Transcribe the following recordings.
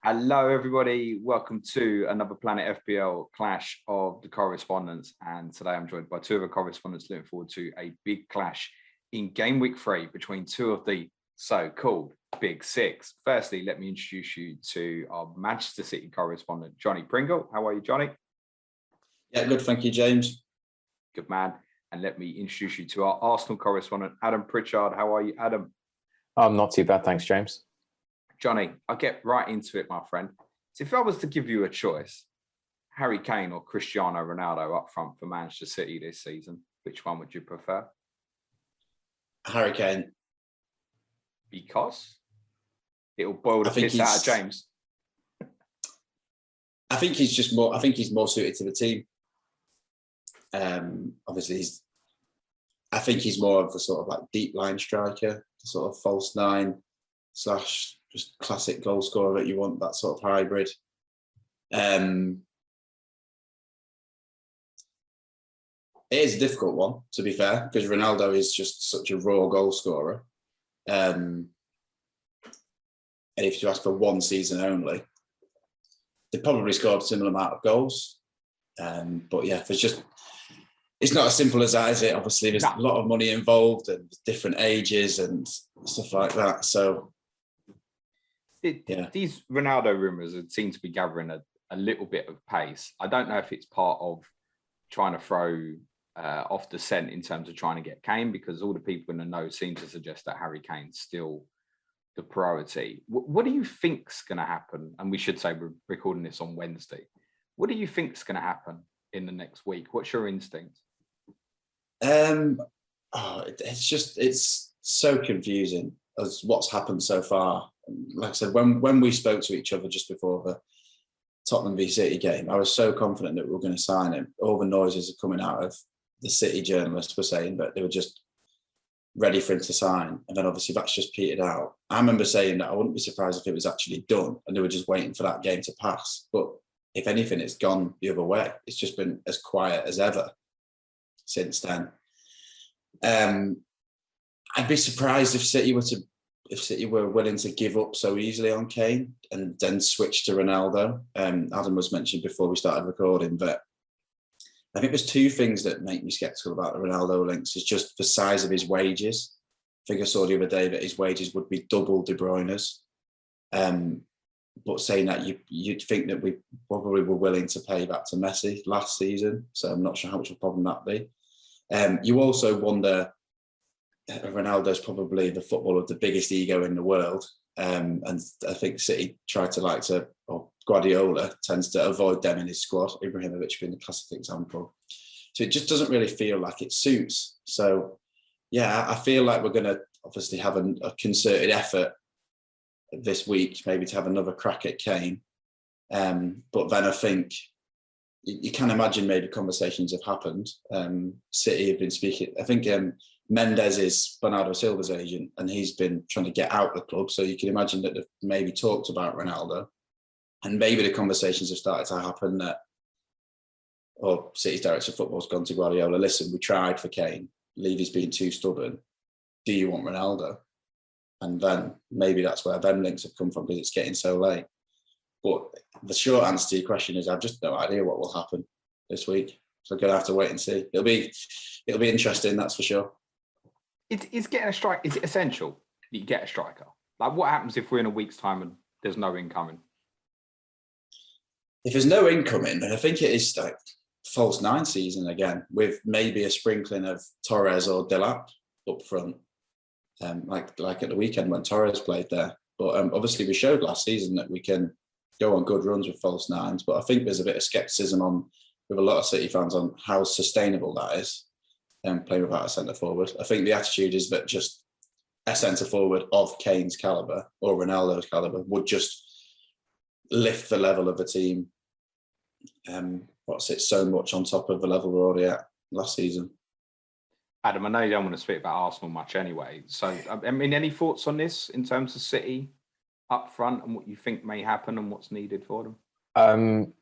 Hello, everybody. Welcome to another Planet FPL clash of the correspondents. And today I'm joined by two of the correspondents looking forward to a big clash in Game Week 3 between two of the so-called Big Six. Firstly, let me introduce you to our Manchester City correspondent, Jonny Pringle. How are you, Jonny? Yeah, good. Thank you, James. Good man. And let me introduce you to our Arsenal correspondent, Adam Pritchard. How are you, Adam? I'm not too bad, thanks, James. Jonny, I'll get right into it, my friend. So if I was to give you a choice, Harry Kane or Cristiano Ronaldo up front for Manchester City this season, which one would you prefer? Harry Kane. Because it'll boil the piss out of James. I think he's more suited to the team. Obviously, I think he's more of the sort of like deep line striker, the sort of false nine / just classic goal scorer that you want, that sort of hybrid. It is a difficult one, to be fair, because Ronaldo is just such a raw goal scorer. And if you ask for one season only, they probably scored a similar amount of goals. But yeah, it's not as simple as that, is it? Obviously, there's a lot of money involved and different ages and stuff like that. So these Ronaldo rumours seem to be gathering a little bit of pace. I don't know if it's part of trying to throw off the scent in terms of trying to get Kane, because all the people in the know seem to suggest that Harry Kane's still the priority. What do you think's going to happen? And we should say we're recording this on Wednesday. What do you think's going to happen in the next week? What's your instinct? It's so confusing as what's happened so far. Like I said, when we spoke to each other just before the Tottenham v City game, I was so confident that we were going to sign him. All the noises are coming out of the City journalists were saying that they were just ready for him to sign. And then obviously that's just petered out. I remember saying that I wouldn't be surprised if it was actually done and they were just waiting for that game to pass. But if anything, it's gone the other way. It's just been as quiet as ever since then. I'd be surprised if City were willing to give up so easily on Kane and then switch to Ronaldo. Adam was mentioned before we started recording that I think there's two things that make me sceptical about the Ronaldo links. Is just the size of his wages. I think I saw the other day that his wages would be double De Bruyne's. But saying that, you'd think that we probably were willing to pay back to Messi last season. So I'm not sure how much of a problem that'd be. You also wonder, Ronaldo's probably the footballer with the biggest ego in the world. And I think City or Guardiola tends to avoid them in his squad, Ibrahimovic being the classic example. So it just doesn't really feel like it suits. So, yeah, I feel like we're going to obviously have a concerted effort this week, maybe to have another crack at Kane. But then I think you can imagine maybe conversations have happened. City have been speaking. I think Mendes is Bernardo Silva's agent, and he's been trying to get out of the club. So you can imagine that they've maybe talked about Ronaldo, and maybe the conversations have started to happen City's director of football's gone to Guardiola. Listen, we tried for Kane. Levy's being too stubborn. Do you want Ronaldo? And then maybe that's where them links have come from, because it's getting so late. But the short answer to your question is I've just no idea what will happen this week. So I'm going to have to wait and see. It'll be interesting, that's for sure. Is getting a strike, is it essential that you get a striker? Like, what happens if we're in a week's time and there's no incoming? If there's no incoming, then I think it is like false nine season again, with maybe a sprinkling of Torres or Delap up front, like at the weekend when Torres played there. But obviously we showed last season that we can go on good runs with false nines. But I think there's a bit of scepticism with a lot of City fans on how sustainable that is. Playing without a centre forward. I think the attitude is that just a centre forward of Kane's calibre or Ronaldo's calibre would just lift the level of the team. Sits so much on top of the level we're already at last season. Adam, I know you don't want to speak about Arsenal much anyway. So, I mean, any thoughts on this in terms of City up front and what you think may happen and what's needed for them?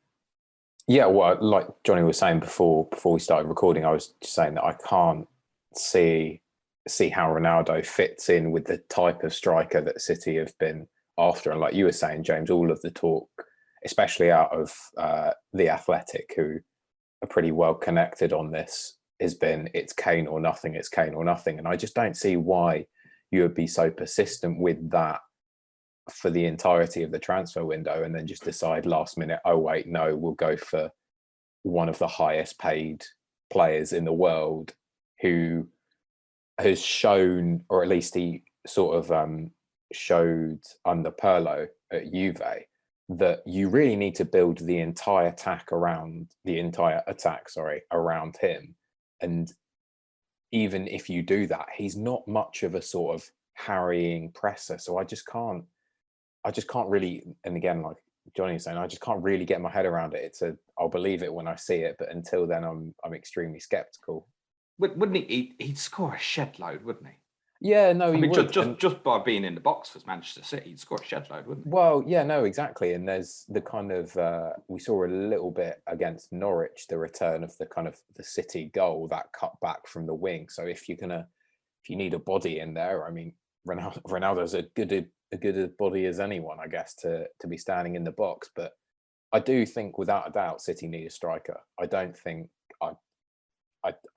Yeah, well, like Jonny was saying before we started recording, I was just saying that I can't see how Ronaldo fits in with the type of striker that City have been after. And like you were saying, James, all of the talk, especially out of The Athletic, who are pretty well connected on this, has been it's Kane or nothing, it's Kane or nothing. And I just don't see why you would be so persistent with that for the entirety of the transfer window and then just decide last minute, oh wait, no, we'll go for one of the highest paid players in the world who has shown, or at least he sort of showed under Pirlo at Juve, that you really need to build the entire attack around him. And even if you do that, he's not much of a sort of harrying presser. So I just can't really, and again, like Jonny was saying, I just can't really get my head around it. I'll believe it when I see it, but until then, I'm extremely skeptical. Wouldn't he? He'd score a shed load, wouldn't he? Yeah, no, he would. Just by being in the box for Manchester City, he'd score a shed load, wouldn't he? Well, yeah, no, exactly. And there's the kind of we saw a little bit against Norwich, the return of the kind of the City goal, that cut back from the wing. So if you need a body in there, I mean, Ronaldo's a good body as anyone, I guess, to be standing in the box. But I do think, without a doubt, City need a striker. I don't think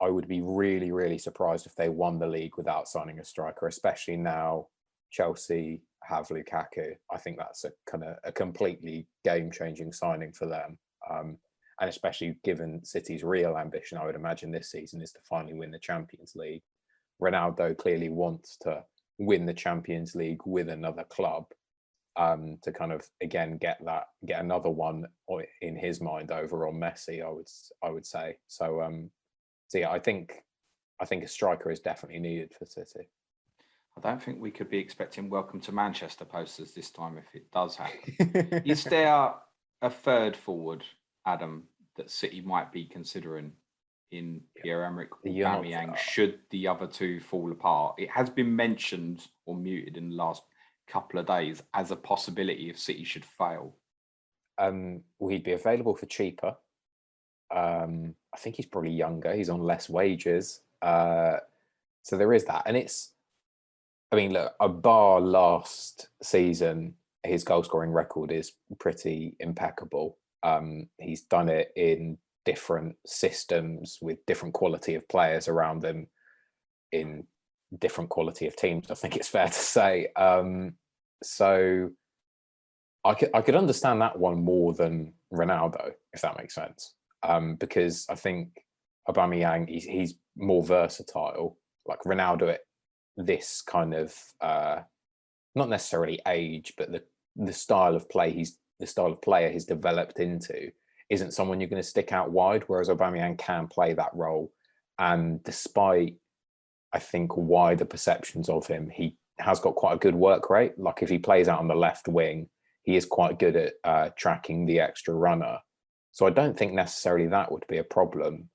I would be really, really surprised if they won the league without signing a striker, especially now Chelsea have Lukaku. I think that's a completely game-changing signing for them. And especially given City's real ambition, I would imagine this season is to finally win the Champions League. Ronaldo clearly wants to win the Champions League with another club, to kind of again get another one in his mind over on Messi. I would say so. So yeah, I think a striker is definitely needed for City. I don't think we could be expecting "Welcome to Manchester" posters this time if it does happen. Is there a third forward, Adam, that City might be considering in Pierre Emerick Aubameyang should the other two fall apart? It has been mentioned or muted in the last couple of days as a possibility if City should fail. Well, he'd be available for cheaper. I think he's probably younger. He's on less wages. So there is that. And look, a bar last season, his goal scoring record is pretty impeccable. He's done it in different systems with different quality of players around them in different quality of teams, I think it's fair to say. So I could understand that one more than Ronaldo, if that makes sense. Because I think Aubameyang, he's more versatile. Like Ronaldo at this kind of not necessarily age, but the style of player he's developed into isn't someone you're going to stick out wide, whereas Aubameyang can play that role. And despite, I think, wider perceptions of him, he has got quite a good work rate. Like if he plays out on the left wing, he is quite good at tracking the extra runner. So I don't think necessarily that would be a problem.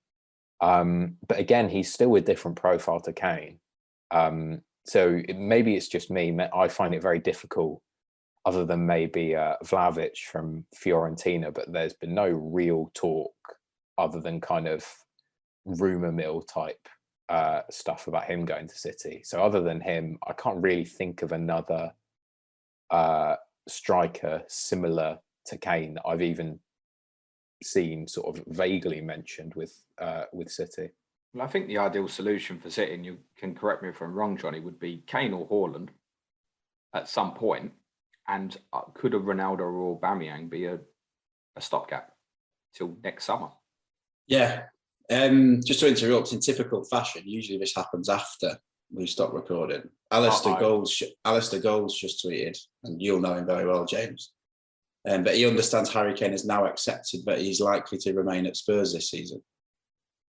But again, he's still a different profile to Kane. So maybe it's just me. I find it very difficult, other than maybe Vlahovic from Fiorentina, but there's been no real talk other than kind of rumour mill type stuff about him going to City. So other than him, I can't really think of another striker similar to Kane that I've even seen sort of vaguely mentioned with City. Well, I think the ideal solution for City, and you can correct me if I'm wrong, Jonny, would be Kane or Haaland at some point. And could a Ronaldo or Aubameyang be a stopgap till next summer? Yeah. Just to interrupt, in typical fashion, usually this happens after we stop recording. Alistair Goals just tweeted, and you'll know him very well, James. But he understands Harry Kane has now accepted that he's likely to remain at Spurs this season.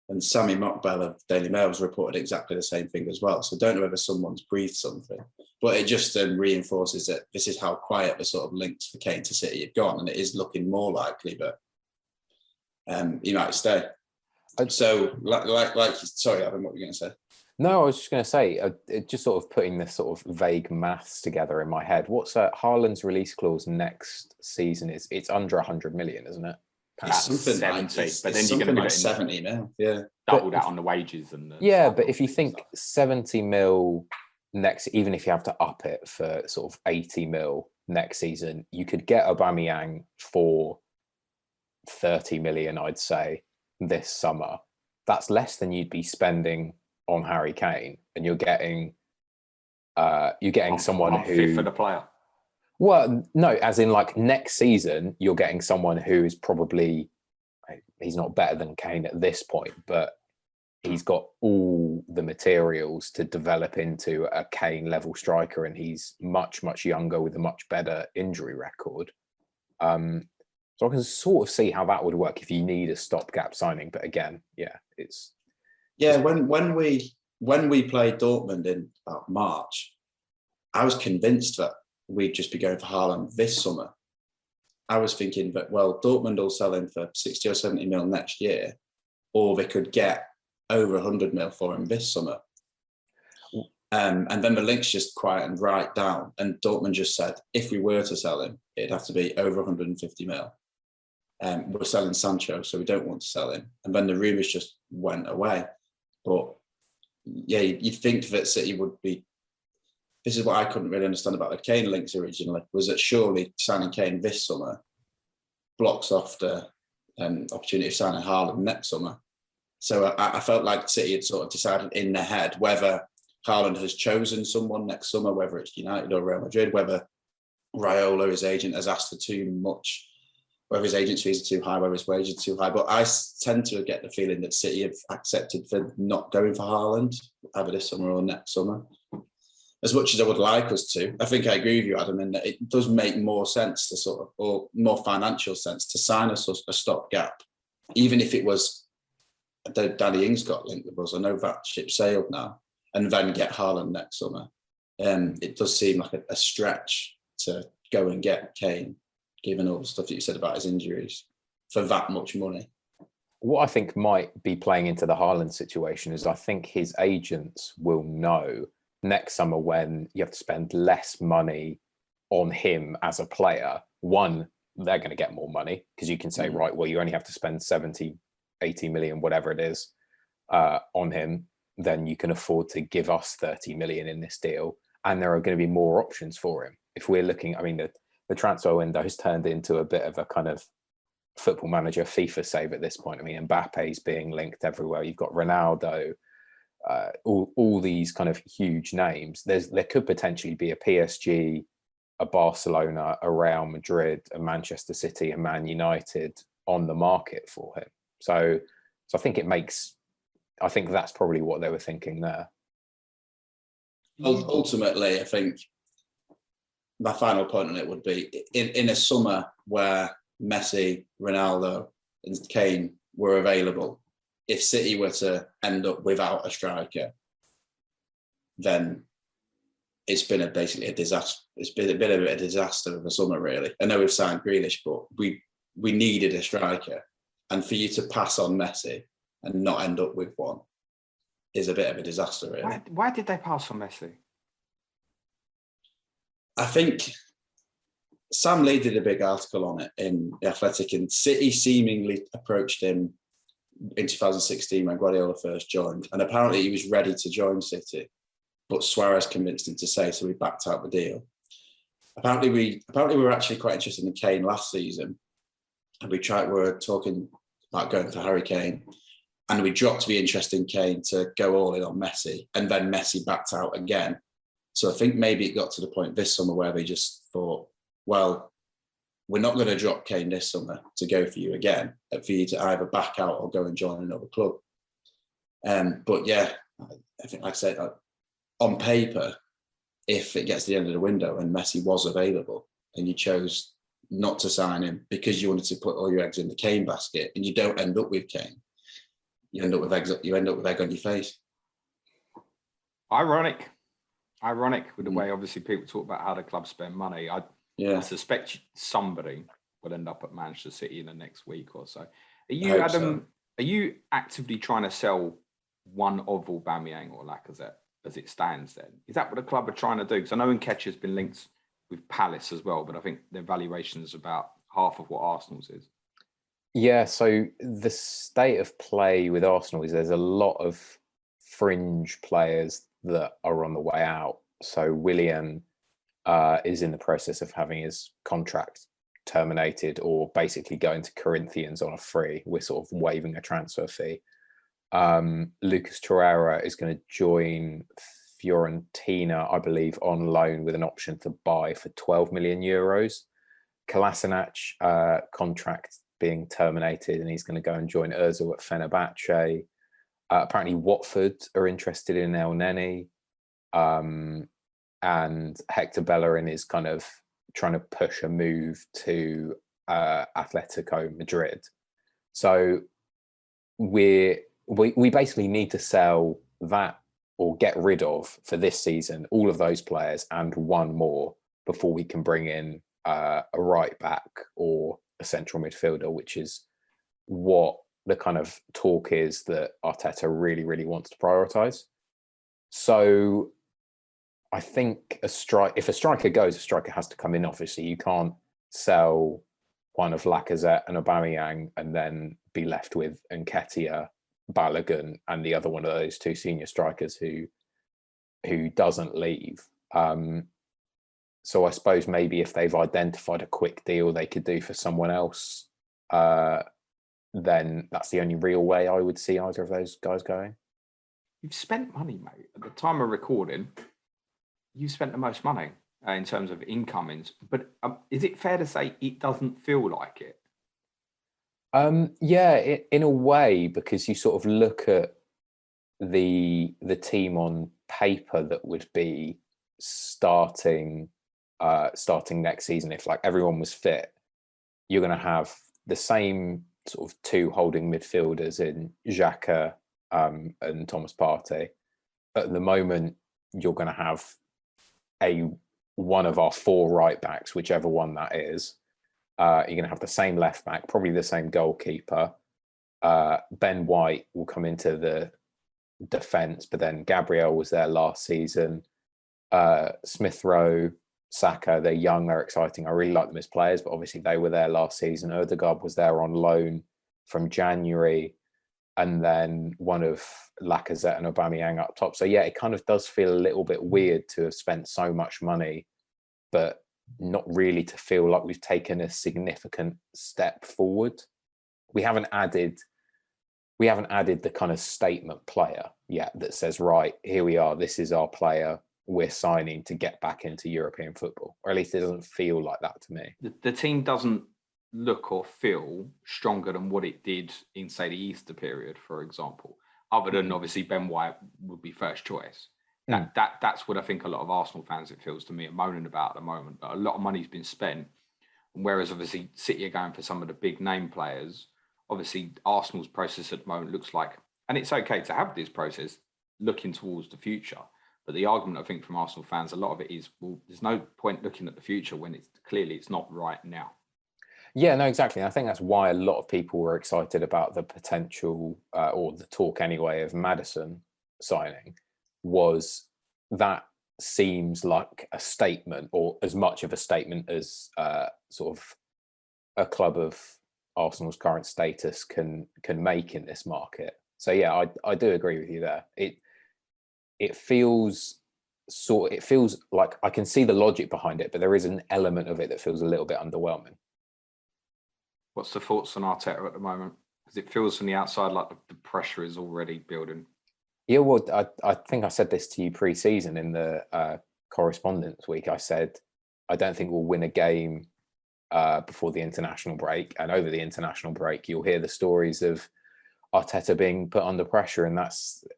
And Sammy Mockbell of Daily Mail has reported exactly the same thing as well. So don't know whether someone's breathed something. But it just reinforces that this is how quiet the sort of links for Kane to City have gone. And it is looking more likely that he might stay. So, sorry, Adam, what were you going to say? No, I was just going to say, just sort of putting this sort of vague maths together in my head. What's Haaland's release clause next season? It's under 100 million, isn't it? It's something 70, but then you're going to do it 70 now. Yeah, double that on the wages and but if you think 70 mil next, even if you have to up it for sort of 80 mil next season, you could get Aubameyang for 30 million, I'd say, this summer. That's less than you'd be spending on Harry Kane, and you're getting someone who fit for the player. Well, no, as in like next season, you're getting someone who is probably, he's not better than Kane at this point, but he's got all the materials to develop into a Kane level striker, and he's much, much younger with a much better injury record. So I can sort of see how that would work if you need a stopgap signing. But again, when we played Dortmund in about March, I was convinced that we'd just be going for Haaland this summer. I was thinking that, well, Dortmund will sell him for 60 or 70 mil next year, or they could get over 100 mil for him this summer. And then the links just quietened right down. And Dortmund just said, if we were to sell him, it'd have to be over 150 mil. We're selling Sancho, so we don't want to sell him. And then the rumours just went away. But yeah, you'd think that City would be. This is what I couldn't really understand about the Kane links originally, was that surely signing Kane this summer blocks off the opportunity of signing Haaland next summer. So I felt like City had sort of decided in their head whether Haaland has chosen someone next summer, whether it's United or Real Madrid, whether Raiola, his agent, has asked for too much, whether his agent's fees are too high, whether his wages are too high. But I tend to get the feeling that City have accepted for not going for Haaland either this summer or next summer. As much as I would like us to, I think I agree with you, Adam, in that it does make more sense to sort of, or more financial sense to sign a stopgap, even if it was, Danny Ings got linked with us. I know that ship sailed now, and then get Haaland next summer. It does seem like a stretch to go and get Kane, given all the stuff that you said about his injuries, for that much money. What I think might be playing into the Haaland situation is I think his agents will know next summer when you have to spend less money on him as a player. One, they're going to get more money because you can say, right, well, you only have to spend 70, 80 million, whatever it is, on him. Then you can afford to give us 30 million in this deal. And there are going to be more options for him. If we're looking, I mean, the transfer window has turned into a bit of a kind of Football Manager FIFA save at this point. I mean, Mbappe's being linked everywhere. You've got Ronaldo, all these kind of huge names. There could potentially be a PSG, a Barcelona, a Real Madrid, a Manchester City, a Man United on the market for him. So I think I think that's probably what they were thinking there. Ultimately, I think my final point on it would be in a summer where Messi, Ronaldo, and Kane were available. If City were to end up without a striker, then it's been basically a disaster. It's been a bit of a disaster of a summer, really. I know we've signed Grealish, but we needed a striker, and for you to pass on Messi and not end up with one is a bit of a disaster, really. Why did they pass on Messi? I think Sam Lee did a big article on it in The Athletic, and City seemingly approached him in 2016 when Guardiola first joined, and apparently he was ready to join City, but Suarez convinced him to stay, so we backed out the deal. Apparently we were actually quite interested in Kane last season, and we were talking about going for Harry Kane, and we dropped the interest in Kane to go all in on Messi, and then Messi backed out again. So I think maybe it got to the point this summer where they just thought, well, we're not going to drop Kane this summer to go for you again, for you to either back out or go and join another club. But yeah, I think, like I said, on paper, if it gets to the end of the window and Messi was available and you chose not to sign him because you wanted to put all your eggs in the Kane basket, and you don't end up with Kane, you end up with egg on your face. Ironic with the way obviously people talk about how the club spend money. I suspect somebody will end up at Manchester City in the next week or so. Are you, Adam? So. Are you actively trying to sell one of Aubameyang or Lacazette as it stands? Then is that what the club are trying to do? Because I know Nketiah's been linked with Palace as well, but I think their valuation is about half of what Arsenal's is. Yeah. So the state of play with Arsenal is there's a lot of fringe players that are on the way out. So Willian is in the process of having his contract terminated, or basically going to Corinthians on a free. We're sort of waiving a transfer fee. Lucas Torreira is going to join Fiorentina, I believe, on loan with an option to buy for 12 million euros. Kolasinac contract being terminated, and he's going to go and join Özil at Fenerbahce. Apparently Watford are interested in El Neni, and Hector Bellerin is kind of trying to push a move to Atletico Madrid. So we basically need to sell that, or get rid of, for this season, all of those players and one more before we can bring in a right back or a central midfielder, which is what the kind of talk is that Arteta really, really wants to prioritise. So I think if a striker goes, a striker has to come in. Obviously, you can't sell one of Lacazette and Aubameyang and then be left with Nketiah, Balogun, and the other one of those two senior strikers who doesn't leave. So I suppose maybe if they've identified a quick deal they could do for someone else, then that's the only real way I would see either of those guys going. You've spent money, mate. At the time of recording, you've spent the most money in terms of incomings. But is it fair to say it doesn't feel like it? Yeah, in a way, because you sort of look at the team on paper that would be starting next season. If like everyone was fit, you're going to have the same sort of two holding midfielders in Xhaka and Thomas Partey. At the moment, you're going to have one of our four right backs, whichever one that is. You're going to have the same left back, probably the same goalkeeper. Ben White will come into the defence, but then Gabriel was there last season. Smith Rowe, Saka, they're young, they're exciting. I really like them as players, but obviously they were there last season. Odegaard was there on loan from January, and then one of Lacazette and Aubameyang up top. So yeah, it kind of does feel a little bit weird to have spent so much money, but not really to feel like we've taken a significant step forward. We haven't added the kind of statement player yet that says, right, here we are, this is our player we're signing to get back into European football. Or at least it doesn't feel like that to me. The team doesn't look or feel stronger than what it did in, say, the Easter period, for example, other than obviously Ben White would be first choice. That's what I think a lot of Arsenal fans, it feels to me, are moaning about at the moment. But a lot of money's been spent, whereas obviously City are going for some of the big name players. Obviously, Arsenal's process at the moment looks like, and it's okay to have this process looking towards the future. But the argument, I think, from Arsenal fans, a lot of it is, well, there's no point looking at the future when it's not right now. Yeah, no, exactly. And I think that's why a lot of people were excited about the potential, or the talk anyway, of Maddison signing, was that seems like a statement, or as much of a statement as sort of a club of Arsenal's current status can make in this market. So yeah, I do agree with you there. It feels like I can see the logic behind it, but there is an element of it that feels a little bit underwhelming. What's the thoughts on Arteta at the moment? Because it feels from the outside like the pressure is already building. Yeah, well, I think I said this to you pre-season in the correspondence week. I said, I don't think we'll win a game before the international break. And over the international break, you'll hear the stories of Arteta being put under pressure, and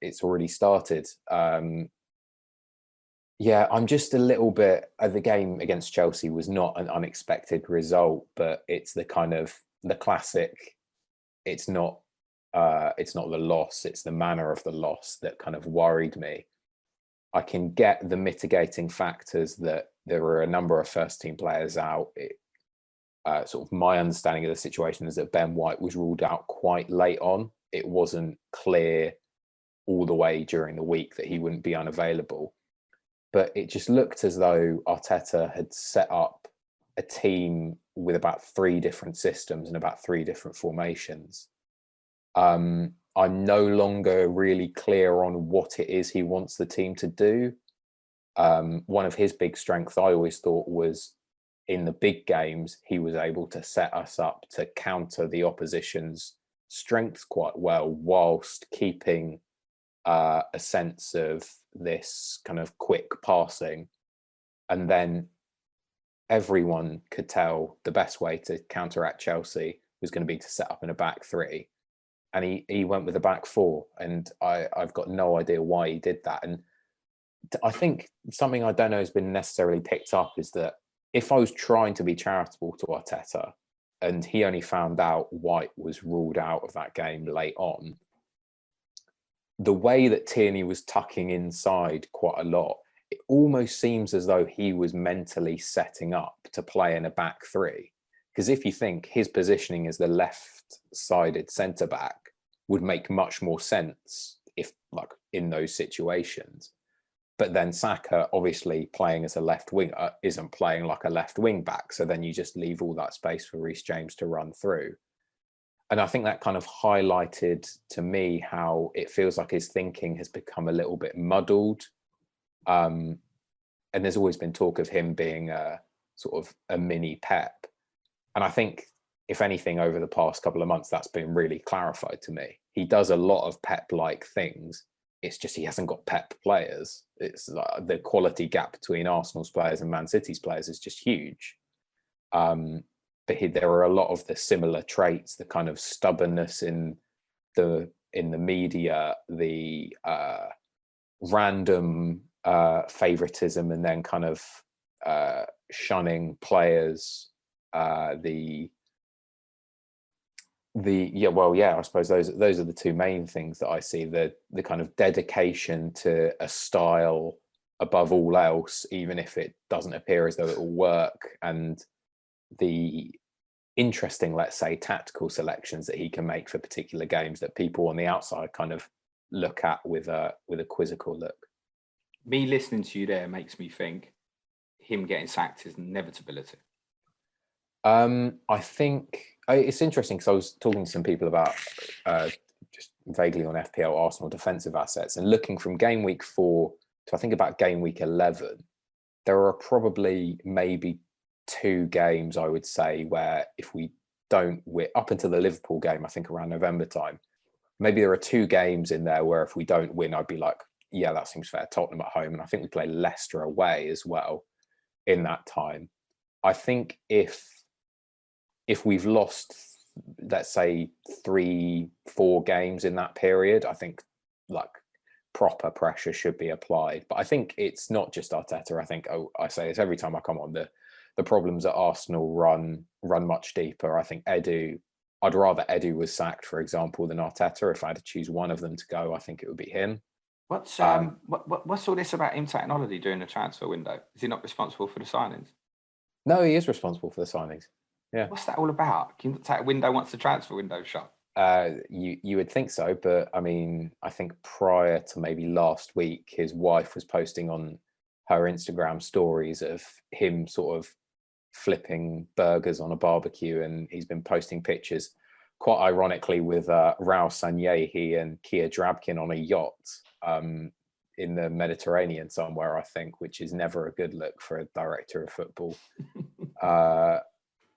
it's already started. Yeah, I'm just a little bit. The game against Chelsea was not an unexpected result, but it's the kind of the classic. It's not the loss; it's the manner of the loss that kind of worried me. I can get the mitigating factors that there were a number of first-team players out. Sort of my understanding of the situation is that Ben White was ruled out quite late on. It wasn't clear all the way during the week that he wouldn't be unavailable. But it just looked as though Arteta had set up a team with about 3 different systems and about 3 different formations. I'm no longer really clear on what it is he wants the team to do. One of his big strengths, I always thought, was in the big games, he was able to set us up to counter the opposition's strengths quite well, whilst keeping a sense of this kind of quick passing. And then everyone could tell the best way to counteract Chelsea was going to be to set up in a back three. And he went with a back four. And I've got no idea why he did that. And I think something I don't know has been necessarily picked up is that if I was trying to be charitable to Arteta and he only found out White was ruled out of that game late on, the way that Tierney was tucking inside quite a lot, it almost seems as though he was mentally setting up to play in a back three. Because if you think his positioning as the left-sided centre-back would make much more sense if, like, in those situations. But then Saka, obviously playing as a left winger, isn't playing like a left wing back. So then you just leave all that space for Reece James to run through. And I think that kind of highlighted to me how it feels like his thinking has become a little bit muddled. And there's always been talk of him being a sort of a mini Pep. And I think, if anything, over the past couple of months, that's been really clarified to me. He does a lot of Pep-like things. It's just he hasn't got Pep players. It's like the quality gap between Arsenal's players and Man City's players is just huge. But there are a lot of the similar traits, the kind of stubbornness in the media, the random favoritism, and then kind of shunning players. I suppose those are the two main things that I see. The kind of dedication to a style above all else, even if it doesn't appear as though it will work, and the interesting, let's say, tactical selections that he can make for particular games that people on the outside kind of look at with a quizzical look. Me listening to you there makes me think him getting sacked is an inevitability. I think it's interesting because I was talking to some people about just vaguely on FPL Arsenal defensive assets, and looking from game week 4 to I think about game week 11, there are probably maybe 2 games I would say where if we don't win, up until the Liverpool game, I think around November time, maybe there are 2 games in there where if we don't win, I'd be like, yeah, that seems fair. Tottenham at home, and I think we play Leicester away as well in that time. I think if we've lost, let's say 3-4 games in that period, I think like proper pressure should be applied. But I think it's not just Arteta. I think I say this every time I come on, the problems at Arsenal run much deeper. I think I'd rather Edu was sacked, for example, than Arteta. If I had to choose one of them to go, I think it would be him. What's all this about him taking holiday during the transfer window? Is he not responsible for the signings? No, he is responsible for the signings. Yeah. What's that all about? Can you take a window once the transfer window shut? You would think so, but I mean, I think prior to maybe last week, his wife was posting on her Instagram stories of him sort of flipping burgers on a barbecue, and he's been posting pictures, quite ironically, with Raul Sanyehi and Kia Drabkin on a yacht in the Mediterranean somewhere, I think, which is never a good look for a director of football.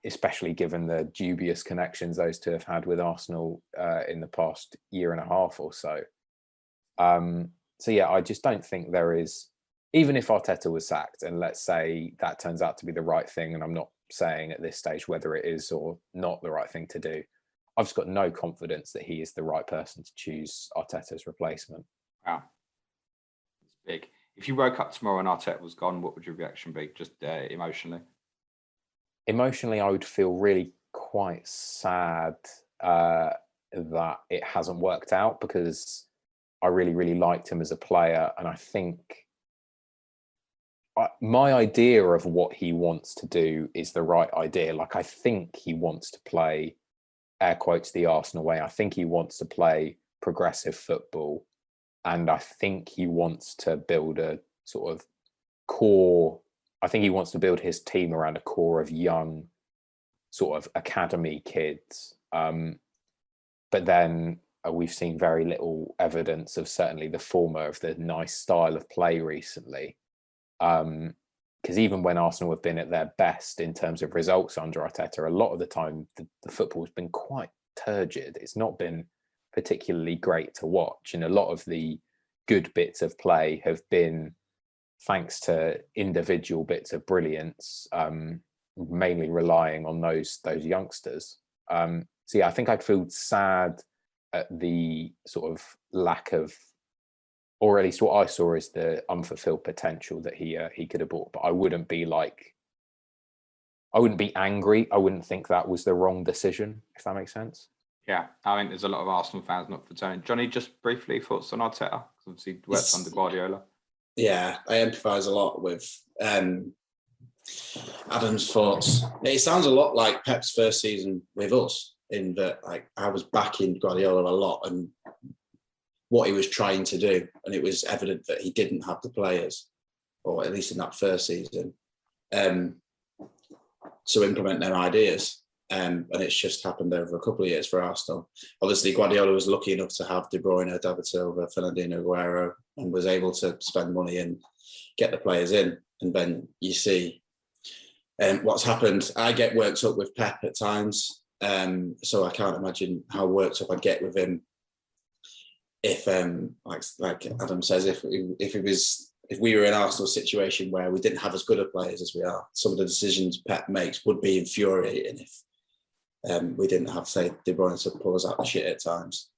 Especially given the dubious connections those two have had with Arsenal in the past year and a half or so. So yeah, I just don't think there is, even if Arteta was sacked, and let's say that turns out to be the right thing, and I'm not saying at this stage whether it is or not the right thing to do, I've just got no confidence that he is the right person to choose Arteta's replacement. Wow. It's big. If you woke up tomorrow and Arteta was gone, what would your reaction be, just emotionally? Emotionally, I would feel really quite sad that it hasn't worked out, because I really, really liked him as a player. And I think my idea of what he wants to do is the right idea. Like, I think he wants to play, air quotes, the Arsenal way. I think he wants to play progressive football. And I think he wants to build a sort of core. I think he wants to build his team around a core of young sort of academy kids. But then we've seen very little evidence of certainly the former, of the nice style of play recently. Because even when Arsenal have been at their best in terms of results under Arteta, a lot of the time the football has been quite turgid. It's not been particularly great to watch, and a lot of the good bits of play have been thanks to individual bits of brilliance, mainly relying on those youngsters. So yeah, I think I'd feel sad at the sort of lack of, or at least what I saw is the unfulfilled potential that he could have brought. But I wouldn't be angry. I wouldn't think that was the wrong decision, if that makes sense. Yeah, I think there's a lot of Arsenal fans not for turning. Johnny, just briefly, thoughts on Arteta? Because obviously worked under Guardiola. Yeah, I empathise a lot with Adam's thoughts. It sounds a lot like Pep's first season with us, in that like I was backing Guardiola a lot and what he was trying to do, and it was evident that he didn't have the players, or at least in that first season, to implement their ideas. And it's just happened over a couple of years for Arsenal. Obviously, Guardiola was lucky enough to have De Bruyne, David Silva, Fernandinho Aguero, and was able to spend money and get the players in. And then you see what's happened. I get worked up with Pep at times, so I can't imagine how worked up I'd get with him if, like Adam says, if we were in Arsenal's situation where we didn't have as good a players as we are. Some of the decisions Pep makes would be infuriating if we didn't have, say, De Bruyne to pull us out the shit at times.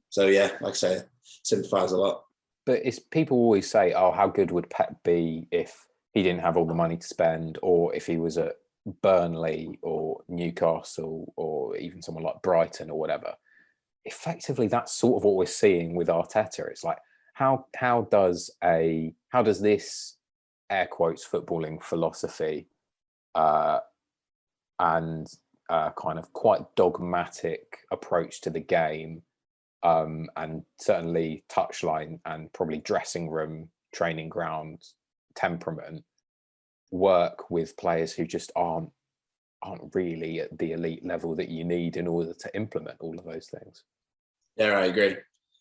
So yeah, like I say, sympathise a lot. But it's, people always say, oh, how good would Pep be if he didn't have all the money to spend, or if he was at Burnley or Newcastle or even someone like Brighton or whatever. Effectively, that's sort of what we're seeing with Arteta. It's like, how does this air quotes footballing philosophy and kind of quite dogmatic approach to the game, and certainly touchline and probably dressing room, training ground temperament, work with players who just aren't really at the elite level that you need in order to implement all of those things? Yeah, I agree.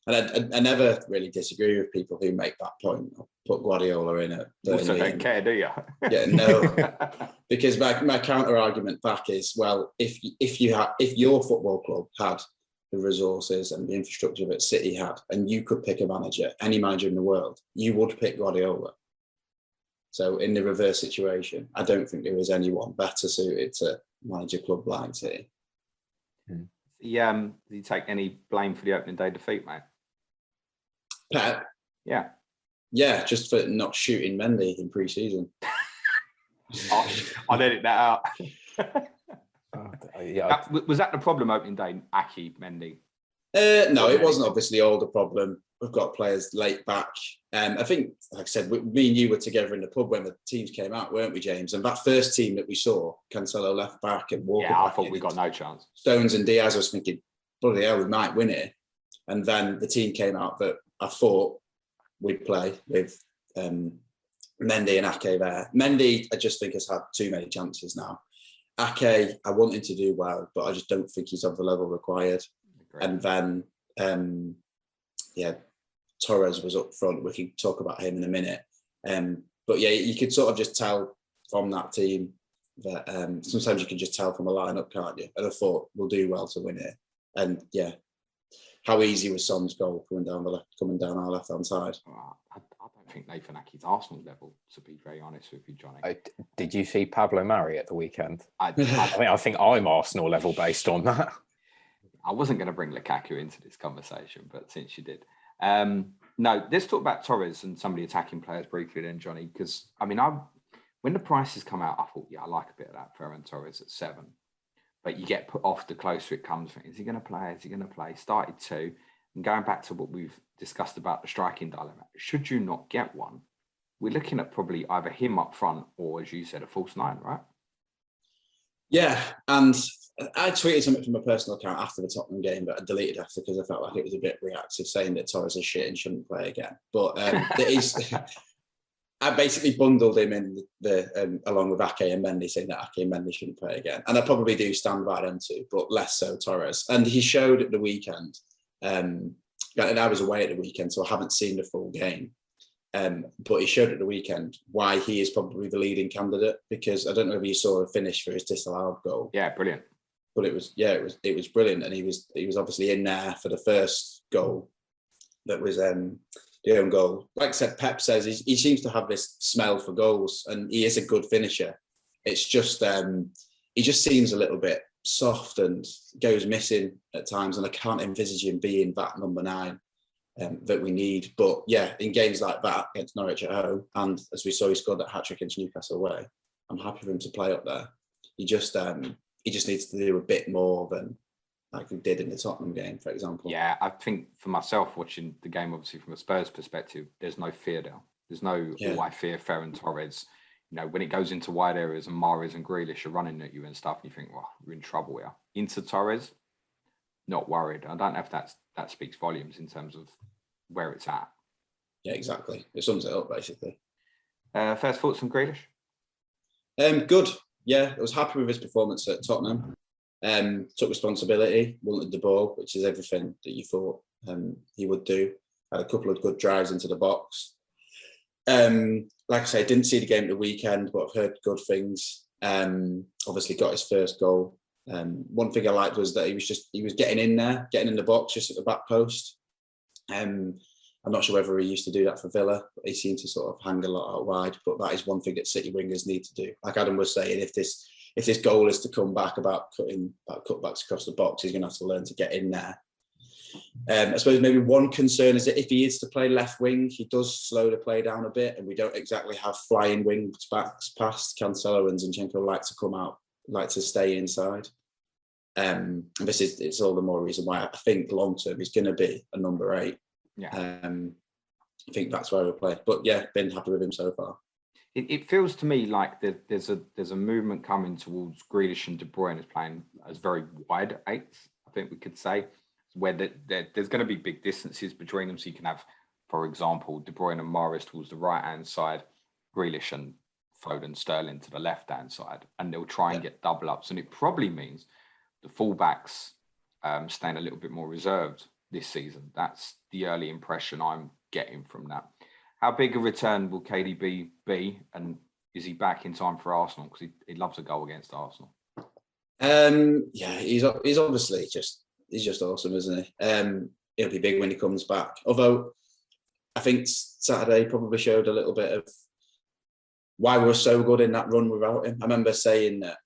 And I never really disagree with people who make that point. I'll put Guardiola in it. Also don't care, do you? Yeah, no. Because my counter argument back is, well, if your football club had the resources and the infrastructure that City had, and you could pick a manager, any manager in the world, you would pick Guardiola. So in the reverse situation, I don't think there is anyone better suited to manage a club like City. Did you take any blame for the opening day defeat, mate? Pep? Yeah. Yeah, just for not shooting Mendy in pre-season. I'll edit that out. Yeah. Was that the problem opening day, Aki, Mendy? No, it wasn't obviously all the problem. We've got players late back. I think, like I said, me and you were together in the pub when the teams came out, weren't we, James? And that first team that we saw, Cancelo left back and Walker. Yeah, I thought we got no chance. Stones and Diaz, I was thinking, bloody hell, we might win it. And then the team came out that I thought we'd play with Mendy and Ake there. Mendy, I just think, has had too many chances now. Ake, I want him to do well, but I just don't think he's of the level required. Great. And then, Torres was up front. We can talk about him in a minute. But yeah, you could sort of just tell from that team that sometimes you can just tell from a lineup, can't you? And I thought we'll do well to win it. And yeah, how easy was Son's goal coming down our left-hand side? I don't think Nathan Ake's Arsenal level, to be very honest with you, Johnny. Did you see Pablo Mari at the weekend? I think I'm Arsenal level based on that. I wasn't going to bring Lukaku into this conversation, but since you did. No, let's talk about Torres and some of the attacking players briefly then, Johnny, because, I mean, when the prices come out, I thought, yeah, I like a bit of that Ferran Torres at 7. But you get put off the closer it comes. Is he going to play? Is he going to play? Started 2. And going back to what we've discussed about the striking dilemma, should you not get one, we're looking at probably either him up front or, as you said, a false 9, right? Yeah, and I tweeted something from my personal account after the Tottenham game, but I deleted after because I felt like it was a bit reactive, saying that Torres is shit and shouldn't play again. But it is... I basically bundled him in along with Ake and Mendy, saying that Ake and Mendy shouldn't play again. And I probably do stand by them too, but less so Torres. And he showed at the weekend, and I was away at the weekend, so I haven't seen the full game. But he showed at the weekend why he is probably the leading candidate, because I don't know if you saw a finish for his disallowed goal. Yeah, brilliant. But it was brilliant, and he was obviously in there for the first goal. That was the own goal. Like I said, Pep says he seems to have this smell for goals, and he is a good finisher. It's just he just seems a little bit soft and goes missing at times, and I can't envisage him being that number 9 that we need. But yeah, in games like that against Norwich at home, and as we saw, he scored that hat-trick against Newcastle away, I'm happy for him to play up there. He just needs to do a bit more than like we did in the Tottenham game, for example. Yeah, I think for myself, watching the game, obviously from a Spurs perspective, there's no fear there. There's no, I fear Ferran Torres. You know, when it goes into wide areas and Mahrez and Grealish are running at you and stuff, you think, well, we're in trouble here. Into Torres, not worried. I don't know if that speaks volumes in terms of where it's at. Yeah, exactly. It sums it up, basically. First thoughts on Grealish? Good. Yeah, I was happy with his performance at Tottenham. Took responsibility, wanted the ball, which is everything that you thought he would do. Had a couple of good drives into the box. Like I say, didn't see the game at the weekend, but I've heard good things. Obviously got his first goal. One thing I liked was that he was getting in there, getting in the box just at the back post. I'm not sure whether he used to do that for Villa, but he seemed to sort of hang a lot out wide. But that is one thing that City wingers need to do. Like Adam was saying, if this goal is to come back about cutbacks across the box, he's going to have to learn to get in there. I suppose maybe one concern is that if he is to play left wing, he does slow the play down a bit, and we don't exactly have flying wing backs past. Cancelo and Zinchenko like to come out, like to stay inside. And it's all the more reason why I think long term he's going to be a number 8. Yeah. I think that's where we'll play. But yeah, been happy with him so far. It feels to me like there's a movement coming towards Grealish and De Bruyne as playing as very wide 8s, I think we could say, where there's going to be big distances between them. So you can have, for example, De Bruyne and Mahrez towards the right-hand side, Grealish and Foden, Sterling to the left-hand side, and they'll try and get double ups. And it probably means the fullbacks staying a little bit more reserved this season. That's the early impression I'm getting from that. How big a return will KDB be, and is he back in time for Arsenal? Because he loves a goal against Arsenal. Yeah, he's obviously he's just awesome, isn't he? It'll be big when he comes back. Although I think Saturday probably showed a little bit of why we were so good in that run without him. I remember saying that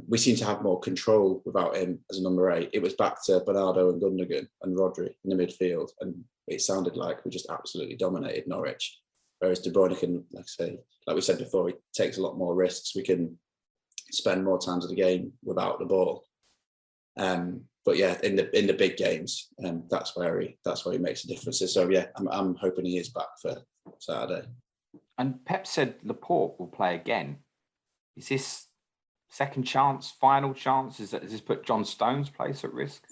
we seem to have more control without him as a number 8. It was back to Bernardo and Gundogan and Rodri in the midfield, and it sounded like we just absolutely dominated Norwich. Whereas De Bruyne can, like we said before, he takes a lot more risks. We can spend more times of the game without the ball. But yeah, in the big games, that's where he makes a difference. So yeah, I'm hoping he is back for Saturday. And Pep said Laporte will play again. Is this second chance, final chance? Has this put John Stones' place at risk?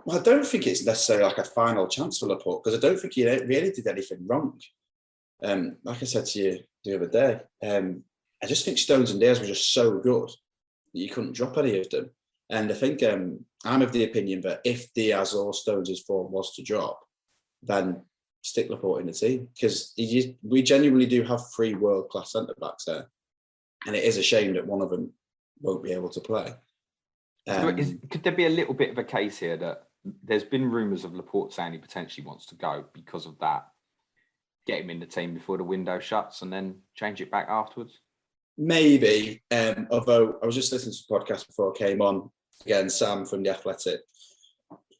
Well, I don't think it's necessarily like a final chance for Laporte, because I don't think he really did anything wrong. Like I said to you the other day, I just think Stones and Diaz were just so good that you couldn't drop any of them. And I think I'm of the opinion that if Diaz or Stones' form was to drop, then stick Laporte in the team, because we genuinely do have 3 world-class centre-backs there. And it is a shame that one of them won't be able to play. Could there be a little bit of a case here that there's been rumours of Laporte saying he potentially wants to go because of that? Get him in the team before the window shuts and then change it back afterwards? Maybe. Although I was just listening to the podcast before I came on. Again, Sam from The Athletic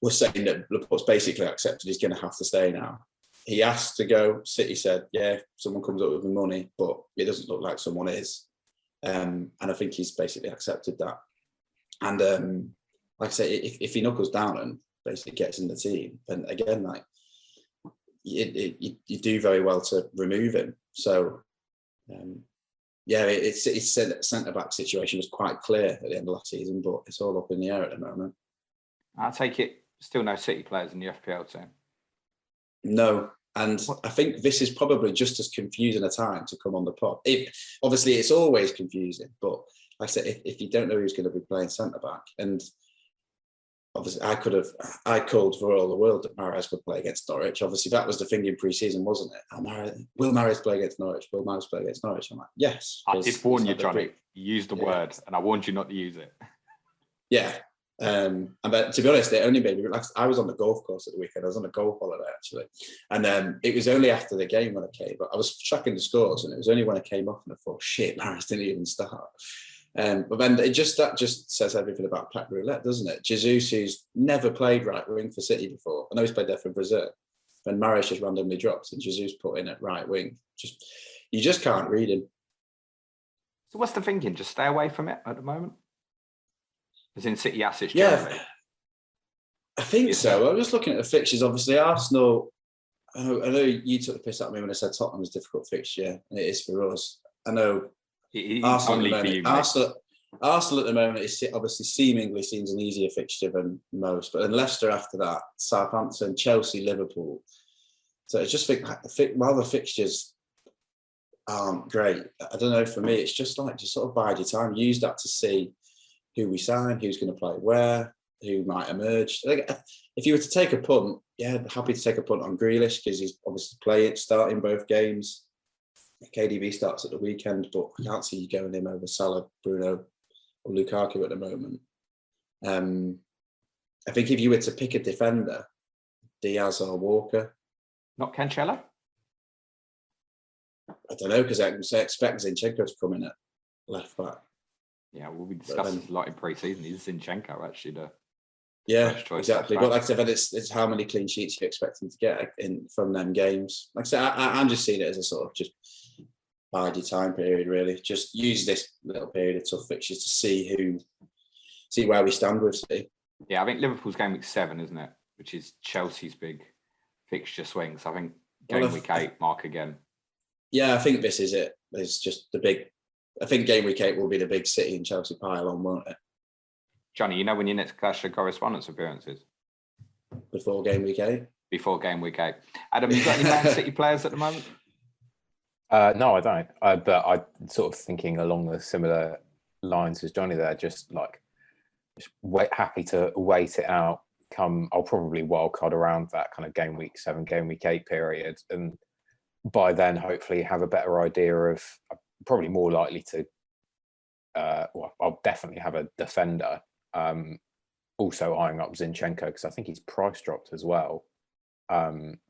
was saying that Laporte's basically accepted he's going to have to stay now. He asked to go. City said, yeah, someone comes up with the money, but it doesn't look like someone is. And I think he's basically accepted that. And like I say, if he knuckles down and basically gets in the team, then again, like you do very well to remove him. So yeah, it's centre-back situation was quite clear at the end of last season, but it's all up in the air at the moment. I take it still no City players in the FPL team. No, and I think this is probably just as confusing a time to come on the pod. Obviously, it's always confusing, but like I said, if you don't know who's going to be playing centre-back, and obviously I called for all the world that Mahrez would play against Norwich. Obviously, that was the thing in pre-season, wasn't it? Will Mahrez play against Norwich? Will Mahrez play against Norwich? I'm like, yes. I did warn you, Johnny. You used the word, and I warned you not to use it. Yeah. But to be honest, it only made me relax. I was on the golf course at the weekend. I was on a golf holiday actually, and it was only after the game when I came. But I was tracking the scores, and it was only when I came off and I thought, "Shit, Mahrez didn't even start." But then that just says everything about Pep Roulette, doesn't it? Jesus, who's never played right wing for City before, I know he's played there for Brazil. Then Mahrez just randomly drops, and Jesus put in at right wing. You just can't read him. So what's the thinking? Just stay away from it at the moment. As in City assets generally? Yeah, I think so. I'm just looking at the fixtures. Obviously, Arsenal, I know you took the piss out of me when I said Tottenham was a difficult fixture, and it is for us. I know Arsenal at the moment is obviously seemingly seems an easier fixture than most, but then Leicester after that, Southampton, Chelsea, Liverpool. So I just think while the fixtures aren't great, I don't know, for me, it's just sort of bide your time. Use that to see who we sign, who's going to play where, who might emerge. If you were to take a punt, yeah, happy to take a punt on Grealish because he's obviously starting both games. KDB starts at the weekend, but I can't see you going him over Salah, Bruno, or Lukaku at the moment. I think if you were to pick a defender, Diaz or Walker. Not Cancelo? I don't know, because I expect Zinchenko to come in at left back. Yeah, we'll be discussing this a lot in pre-season. Is Zinchenko actually the first choice? Exactly. But like I said, it's how many clean sheets you expect him to get from them games. Like I said, I'm just seeing it as a sort of just bide your time period, really. Just use this little period of tough fixtures to see where we stand with City. Yeah, I think Liverpool's game week 7, isn't it? Which is Chelsea's big fixture swing. So I think game week 8 mark again. Yeah, I think this is it. It's just the big. I think game week 8 will be the big City and Chelsea pile on, won't it? Johnny, you know when your next clash of correspondence appearance is? Before game week 8? Before game week 8. Adam, you got any Man City players at the moment? No, I don't. But I'm sort of thinking along the similar lines as Johnny there, happy to wait it out. I'll probably wildcard around that kind of game week 7, game week 8 period. And by then, hopefully have a better idea of... probably more likely to I'll definitely have a defender, also eyeing up Zinchenko because I think he's price dropped as well,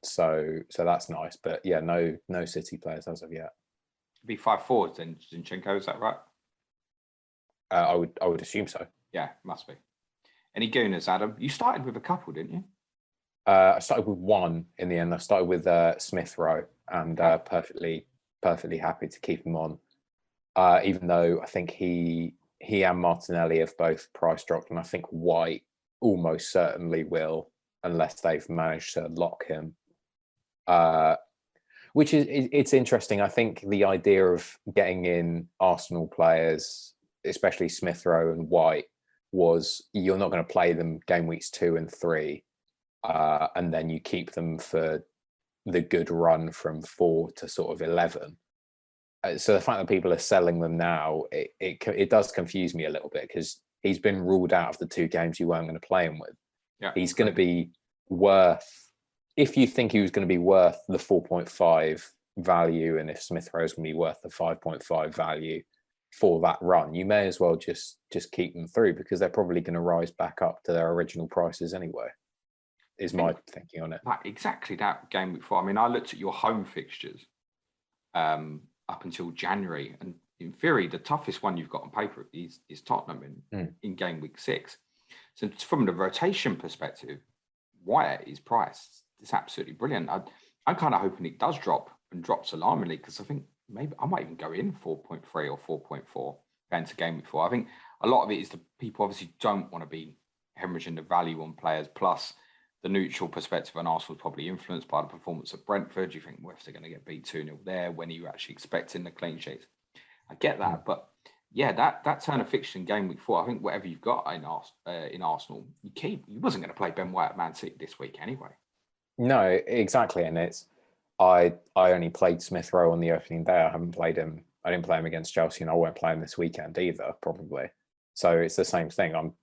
so that's nice. But yeah, no City players as of yet. It'd be 5 forwards then, Zinchenko, is that right? I would assume so. Yeah, must be. Any Gunners, Adam? You started with a couple, didn't you? I started with one in the end. I started with Smith Rowe, and perfectly happy to keep him on. Even though I think he and Martinelli have both price dropped, and I think White almost certainly will, unless they've managed to lock him. Which it's interesting. I think the idea of getting in Arsenal players, especially Smith Rowe and White, was you're not going to play them game weeks 2 and 3, and then you keep them for the good run from 4 to sort of 11. So the fact that people are selling them now, it does confuse me a little bit because he's been ruled out of the 2 games you weren't going to play him with. Yeah, he's going to be worth, if you think he was going to be worth the 4.5 value, and if Smith Rowe is going to be worth the 5.5 value for that run, you may as well just keep them through because they're probably going to rise back up to their original prices anyway. Is my thinking on it. Exactly that game week 4. I mean, I looked at your home fixtures up until January, and in theory, the toughest one you've got on paper is Tottenham in game week 6. So from the rotation perspective, White is priced. It's absolutely brilliant. I'm kind of hoping it does drop and drops alarmingly because I think maybe I might even go in 4.3 or 4.4 going to game week 4. I think a lot of it is the people obviously don't want to be hemorrhaging the value on players, plus the neutral perspective on Arsenal is probably influenced by the performance at Brentford. You think, well, if they're going to get beat 2-0 there, when are you actually expecting the clean sheets? I get that, but yeah, that turn of fixture in game week 4, I think whatever you've got in Arsenal, you keep. You wasn't going to play Ben White at Man City this week anyway. No, exactly, and it's I only played Smith Rowe on the opening day. I haven't played him. I didn't play him against Chelsea, and I won't play him this weekend either, probably. So it's the same thing.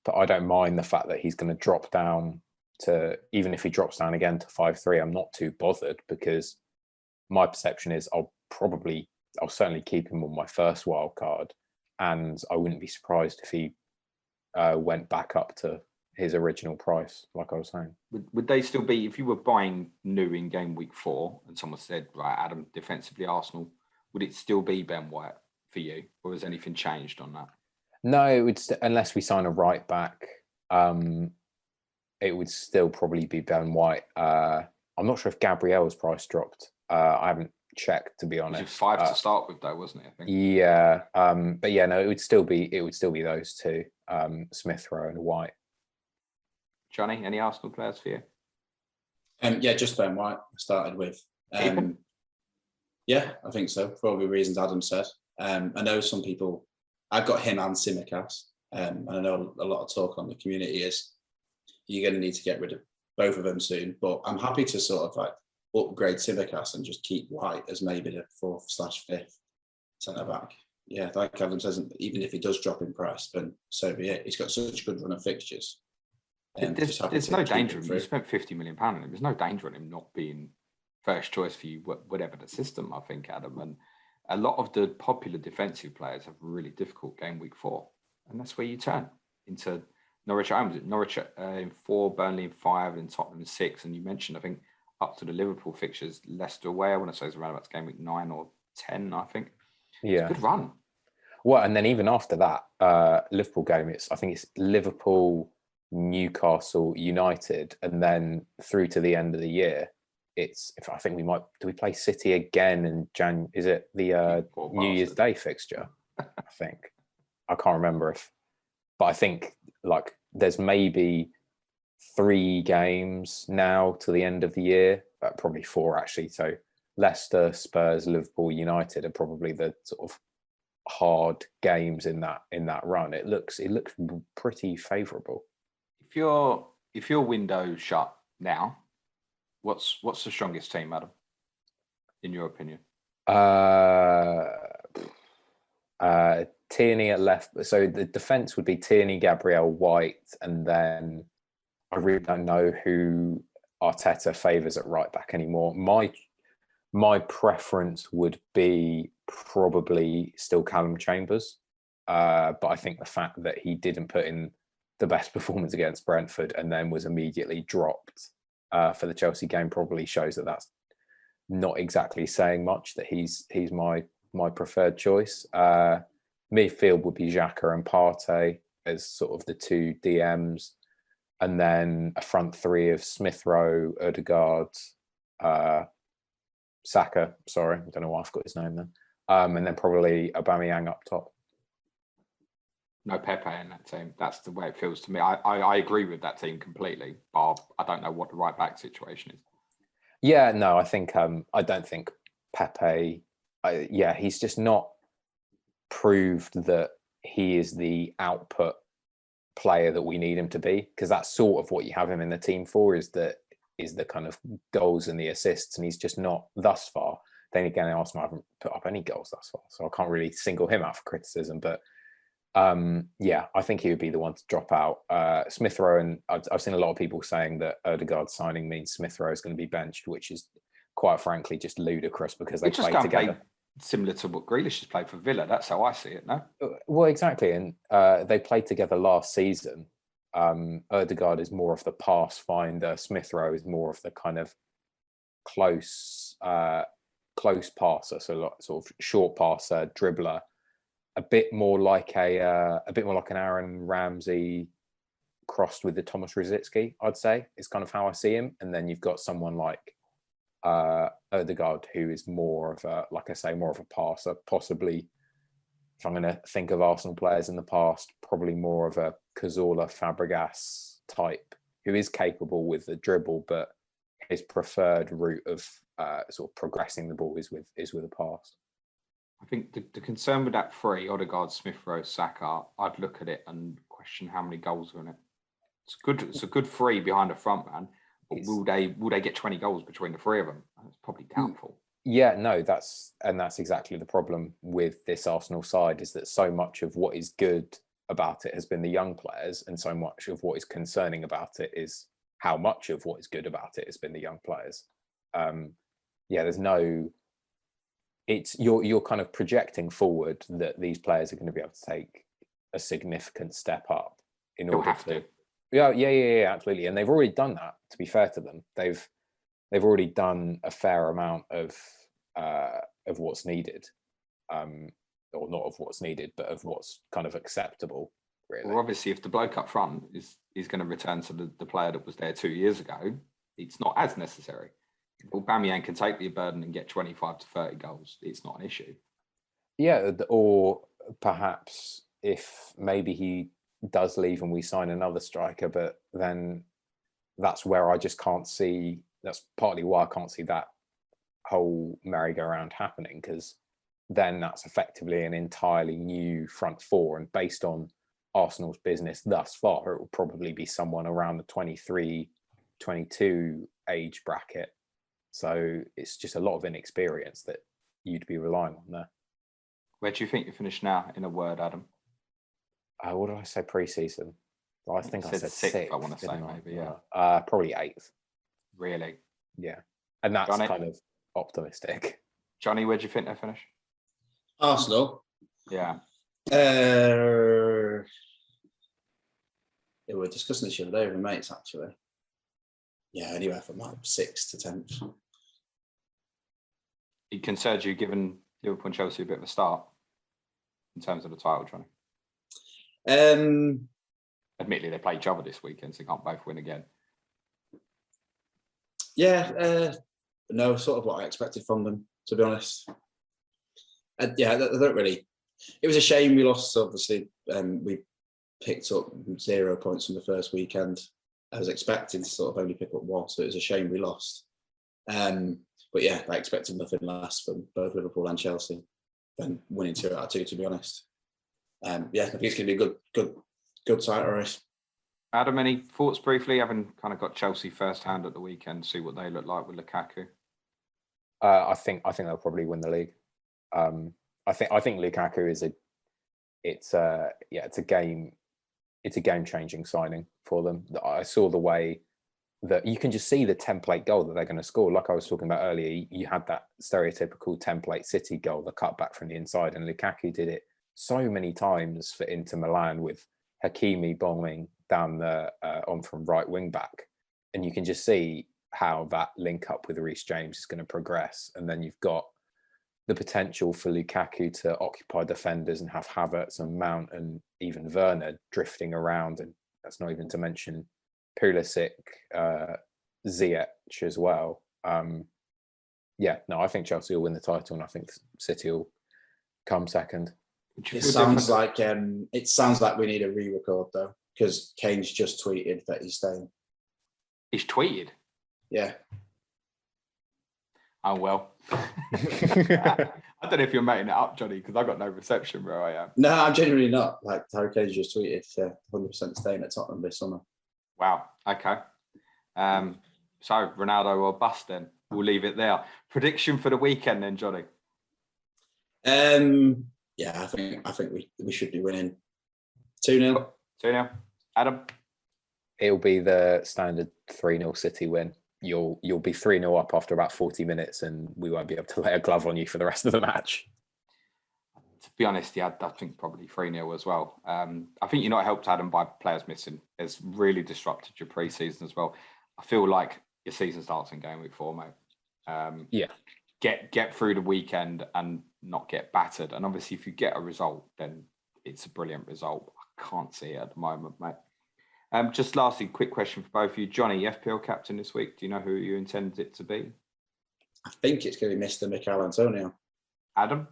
but I don't mind the fact that he's going to drop down to, even if he drops down again to 5-3, I'm not too bothered, because my perception is I'll certainly keep him on my first wild card, and I wouldn't be surprised if he went back up to his original price, like I was saying. Would they still be, if you were buying new in game week 4 and someone said, right, Adam, defensively Arsenal, would it still be Ben White for you, or has anything changed on that? No, it would unless we sign a right back, it would still probably be Ben White. I'm not sure if Gabriel's price dropped. I haven't checked, to be honest. It was 5 to start with, though, wasn't it? I think. Yeah, but yeah, no, it would still be those two, Smith Rowe and White. Jonny, any Arsenal players for you? Yeah, just Ben White. I started with. Yeah, I think so. For all the reasons Adam said. I know some people. I've got him and C.O.T.C, and I know a lot of talk on the community is you're going to need to get rid of both of them soon. But I'm happy to sort of like upgrade C.O.T.C and just keep White as maybe the 4th/5th centre back. Yeah, like Adam says, even if he does drop in price, then so be it. He's got such a good run of fixtures. There's no danger in him. You spent £50 million on him. There's no danger in him not being first choice for you, whatever the system, I think, Adam. And a lot of the popular defensive players have a really difficult game week 4. And that's where you turn into Norwich at home. Norwich in 4, Burnley in 5, and Tottenham in 6. And you mentioned, I think, up to the Liverpool fixtures, Leicester away, I want to say it's around about game week 9 or 10, I think. Yeah. It's a good run. Well, and then even after that Liverpool game, I think it's Liverpool, Newcastle, United, and then through to the end of the year, I think do we play City again in is it the New Year's Day fixture? I think. I can't remember but I think like there's maybe 3 games now to the end of the year, probably 4 actually. So Leicester, Spurs, Liverpool, United are probably the sort of hard games in that run. It looks pretty favourable. If your window shut now, what's the strongest team, Adam, in your opinion? Tierney at left. So the defence would be Tierney, Gabriel, White, and then I really don't know who Arteta favours at right back anymore. My preference would be probably still Callum Chambers, but I think the fact that he didn't put in the best performance against Brentford and then was immediately dropped for the Chelsea game probably shows that that's not exactly saying much, that he's my preferred choice. Midfield would be Xhaka and Partey as sort of the 2 DMs, and then a front 3 of Smith Rowe, Odegaard, Saka. Sorry, I don't know why I've got his name then. And then probably Aubameyang up top. No Pepe in that team. That's the way it feels to me. I agree with that team completely, but I don't know what the right back situation is. Yeah, no, I think I don't think Pepe. He's just not proved that he is the output player that we need him to be, because that's sort of what you have him in the team for, is the kind of goals and the assists, and he's just not thus far. Then again, Arsenal haven't put up any goals thus far, so I can't really single him out for criticism. But I think he would be the one to drop out. Smith Rowe, and I've seen a lot of people saying that Odegaard signing means Smith Rowe is going to be benched, which is quite frankly just ludicrous because they play together. Similar to what Grealish has played for Villa. That's how I see it, no? Well, exactly. And they played together last season. Odegaard is more of the pass finder. Smith Rowe is more of the kind of close passer, so sort of short passer, dribbler. A bit more like an Aaron Ramsey crossed with the Thomas Rosicky, I'd say, is kind of how I see him. And then you've got someone like Odegaard, who is more of a passer, possibly, if I'm going to think of Arsenal players in the past, probably more of a Cazorla, Fabregas type, who is capable with the dribble, but his preferred route of sort of progressing the ball is with a pass. I think the concern with that 3, Odegaard, Smith Rowe, Saka, I'd look at it and question how many goals are in it. It's a good 3 behind the front man. But will they get 20 goals between the 3 of them? It's probably doubtful. Yeah, no, that's exactly the problem with this Arsenal side, is that so much of what is good about it has been the young players, and so much of what is concerning about it is how much of what is good about it has been the young players. There's no. It's you're kind of projecting forward that these players are going to be able to take a significant step up in order to. Yeah, absolutely, and they've already done that. To be fair to them, they've already done a fair amount of what's needed, or not of what's needed, but of what's kind of acceptable. Really. Well, obviously, if the bloke up front is going to return to the player that was there 2 years ago, it's not as necessary. Aubameyang can take the burden and get 25 to 30 goals. It's not an issue. Yeah, or perhaps if maybe he does leave and we sign another striker, but then that's where I just can't see. That's partly why I can't see that whole merry-go-round happening, because then that's effectively an entirely new front four, and based on Arsenal's business thus far, it will probably be someone around the 23, 22 age bracket. So it's just a lot of inexperience that you'd be relying on there. Where do you think you finish now, in a word, Adam? What did I say pre-season? I think I said sixth. I want to say maybe, yeah. Probably eighth. Really? Yeah. And that's Jonny? kind of optimistic. Jonny, where do you think they finish? Arsenal? Yeah. We were discussing this the other day with mates, actually. Yeah, anywhere from like 6th to 10th. It concerns you, given Liverpool and Chelsea a bit of a start in terms of the title, Jonny? Admittedly, they play each other this weekend, so they can't both win again. Yeah, no, sort of what I expected from them, to be honest. I don't really. It was a shame we lost, obviously. We picked up 0 points from the first weekend. I was expecting to sort of only pick up 1, so it was a shame we lost. But yeah, I expected nothing less from both Liverpool and Chelsea than winning 2 out of 2, to be honest. I think it's going to be a good title race. Adam, any thoughts briefly, having kind of got Chelsea first hand at the weekend, see what they look like with Lukaku? I think they'll probably win the league. I think Lukaku is it's a game changing signing for them. I saw the way that you can just see the template goal that they're going to score. Like I was talking about earlier, you had that stereotypical template City goal, the cutback from the inside, and Lukaku did it so many times for Inter Milan with Hakimi bombing down the on from right wing back, and you can just see how that link up with Reece James is going to progress. And then you've got the potential for Lukaku to occupy defenders and have Havertz and Mount and even Werner drifting around, and that's not even to mention Pulisic, Ziyech as well. I think Chelsea will win the title, and I think City will come second. It sounds like we need a re-record though, because Kane's just tweeted that he's staying. He's tweeted? Yeah. Oh, well. I don't know if you're making it up, Jonny, because I've got no reception where I am. No, I'm genuinely not. Like, Harry Kane just tweeted, 100% staying at Tottenham this summer. Wow. Okay. So, Ronaldo or bust then. We'll leave it there. Prediction for the weekend then, Jonny? I think we should be winning 2-0. 2-0. Adam? It'll be the standard 3-0 City win. You'll be 3-0 up after about 40 minutes, and we won't be able to lay a glove on you for the rest of the match. To be honest, I think probably 3-0 as well. I think you're not helped, Adam, by players missing. It's really disrupted your pre-season as well. I feel like your season starts in game week 4, mate. Get through the weekend and not get battered. And obviously, if you get a result, then it's a brilliant result. I can't see it at the moment, mate. Just lastly, quick question for both of you. Jonny, FPL captain this week. Do you know who you intended it to be? I think it's going to be Mr. Mikel Antonio. Adam?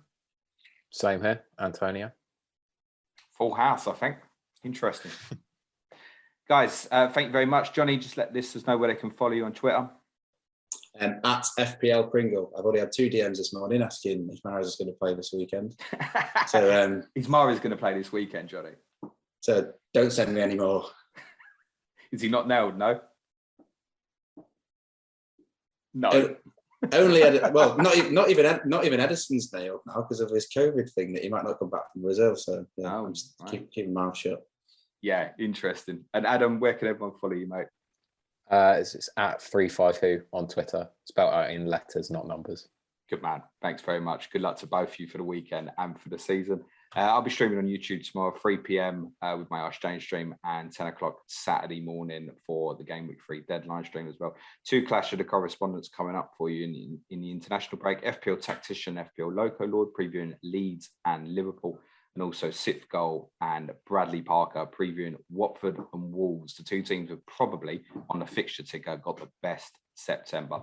Same here, Antonio. Full house, I think. Interesting. Guys, thank you very much. Jonny, just let listeners know where they can follow you on Twitter. At FPL Pringle. I've already had 2 DMs this morning asking if Mahrez is going to play this weekend. So is Mahrez going to play this weekend, Jonny? So don't send me any more. Is he not nailed? No. Well, not even Edison's nailed now because of his COVID thing that he might not come back from Brazil. So yeah, I'm just keep my mouth shut. Yeah, interesting. And Adam, where can everyone follow you, mate? It's at 352 on Twitter. Spelled out in letters, not numbers. Good man. Thanks very much. Good luck to both of you for the weekend and for the season. I'll be streaming on YouTube tomorrow, 3 p.m. With my Exchange stream, and 10 o'clock Saturday morning for the Game Week 3 deadline stream as well. 2 Clash of the Correspondents coming up for you in the international break. FPL Tactician, FPL Loco Lord previewing Leeds and Liverpool, and also Sith Goal and Bradley Parker previewing Watford and Wolves, the 2 teams who probably on the fixture ticker got the best September.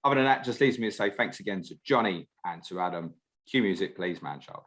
Other than that, just leaves me to say thanks again to Jonny and to Adam. Cue music, please, man child.